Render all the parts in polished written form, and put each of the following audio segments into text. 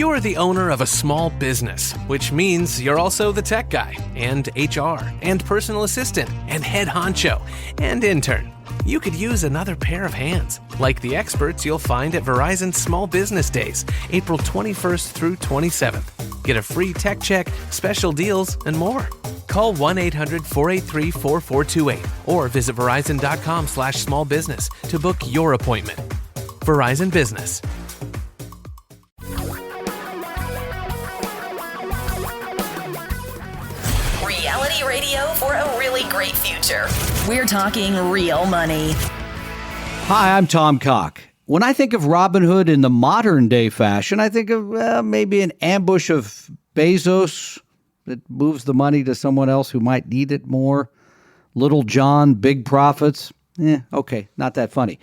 You're the owner of a small business, which means you're also the tech guy, and HR, and personal assistant, and head honcho, and intern. You could use another pair of hands, like the experts you'll find at Verizon Small Business Days, April 21st through 27th. Get a free tech check, special deals, and more. Call 1-800-483-4428 or visit verizon.com/smallbusiness to book your appointment. Verizon Business. Reality radio for a really great future. We're talking real money. Hi, I'm Tom Cock. When I think of Robinhood in the modern day fashion, I think of maybe an ambush of Bezos that moves the money to someone else who might need it more. Little John, big profits. Okay, not that funny.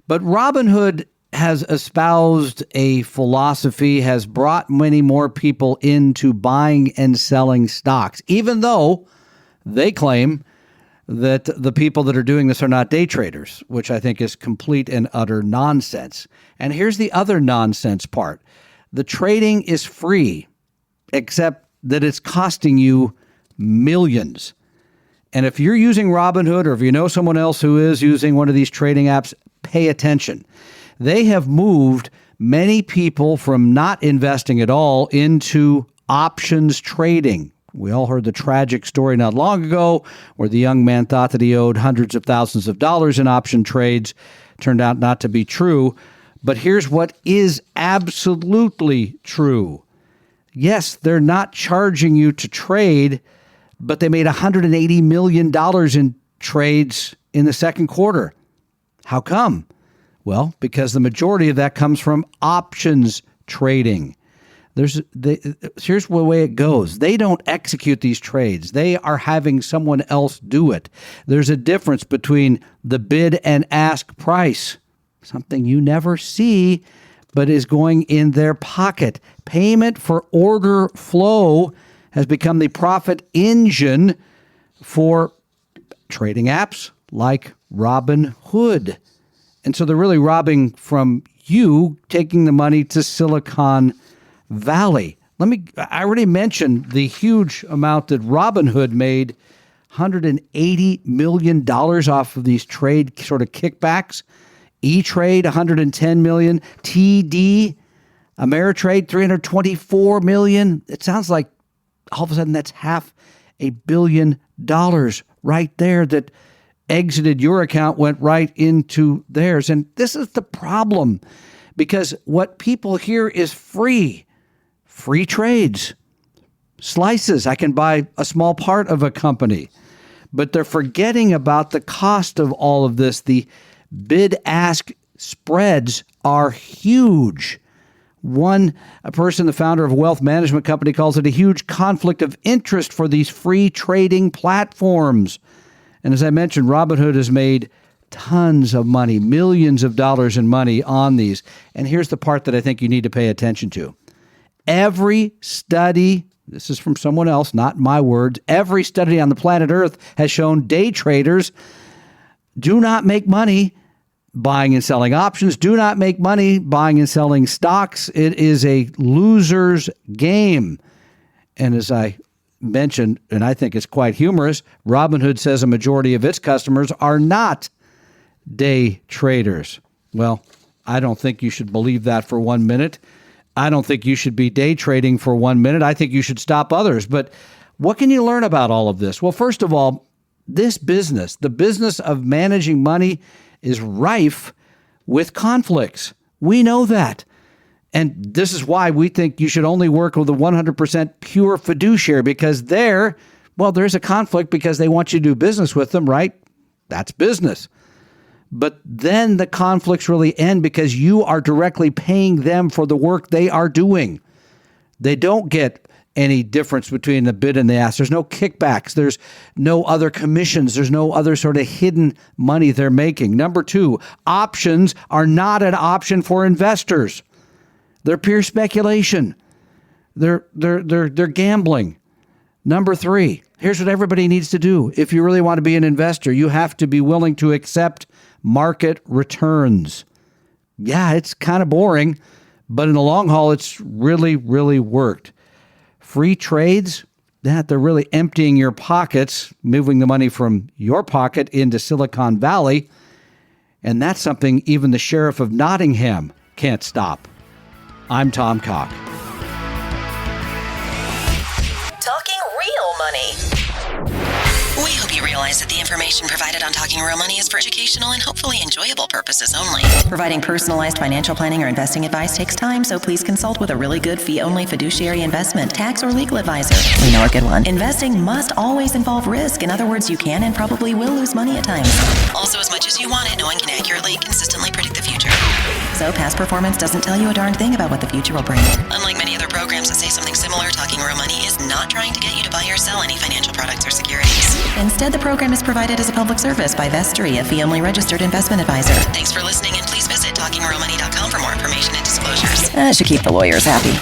But Robinhood has espoused a philosophy, has brought many more people into buying and selling stocks, even though they claim that the people that are doing this are not day traders, which I think is complete and utter nonsense. And here's the other nonsense part. The trading is free, except that it's costing you millions. And if you're using Robinhood, or if you know someone else who is using one of these trading apps, pay attention. They have moved many people from not investing at all into options trading. We all heard the tragic story not long ago where the young man thought that he owed hundreds of thousands of dollars in option trades. Turned out not to be true. But here's what is absolutely true. Yes, they're not charging you to trade, but they made $180 million in trades in the second quarter. How come? Well, because the majority of that comes from options trading. Here's the way it goes. They don't execute these trades. They are having someone else do it. There's a difference between the bid and ask price, something you never see, but is going in their pocket. Payment for order flow has become the profit engine for trading apps like Robinhood. And so they're really robbing from you, taking the money to Silicon Valley. I already mentioned the huge amount that Robinhood made, $180 million off of these trade sort of kickbacks. E-Trade, $110 million. TD, Ameritrade, $324 million. It sounds like all of a sudden that's $500 million right there that exited your account, went right into theirs. And this is the problem, because what people hear is free trades, slices. I can buy a small part of a company, but they're forgetting about the cost of all of this. The bid-ask spreads are huge. A person, the founder of a wealth management company, calls it a huge conflict of interest for these free trading platforms. And as I mentioned, Robinhood has made tons of money, millions of dollars in money on these. And here's the part that I think you need to pay attention to. Every study, this is from someone else, not my words, every study on the planet Earth has shown day traders do not make money buying and selling options, do not make money buying and selling stocks. It is a loser's game. And as I mentioned, and I think it's quite humorous, Robinhood says a majority of its customers are not day traders. Well, I don't think you should believe that for 1 minute. I don't think you should be day trading for 1 minute. I think you should stop others. But what can you learn about all of this? Well, first of all, this business, the business of managing money, is rife with conflicts. We know that. And this is why we think you should only work with a 100% pure fiduciary, because there's a conflict because they want you to do business with them, right? That's business. But then the conflicts really end because you are directly paying them for the work they are doing. They don't get any difference between the bid and the ask. There's no kickbacks. There's no other commissions. There's no other sort of hidden money they're making. Number two, options are not an option for investors. They're pure speculation. They're gambling. Number three, here's what everybody needs to do. If you really want to be an investor, you have to be willing to accept market returns. Yeah, it's kind of boring, but in the long haul, it's really, really worked. Free trades, that they're really emptying your pockets, moving the money from your pocket into Silicon Valley. And that's something even the sheriff of Nottingham can't stop. I'm Tom Cock. Talking real money. We hope you realize that the information provided on Talking Real Money is for educational and hopefully enjoyable purposes only. Providing personalized financial planning or investing advice takes time, so please consult with a really good fee-only fiduciary investment, tax, or legal advisor. We know a good one. Investing must always involve risk. In other words, you can and probably will lose money at times. Also, as much as you want it, no one can accurately, consistently predict the future. So past performance doesn't tell you a darn thing about what the future will bring. Unlike many other programs that say something similar, Talking Real Money is not trying to get you to buy or sell any financial products or securities. Instead, the program is provided as a public service by Vestry, a fee-only registered investment advisor. Thanks for listening, and please visit TalkingRealMoney.com for more information and disclosures. That should keep the lawyers happy.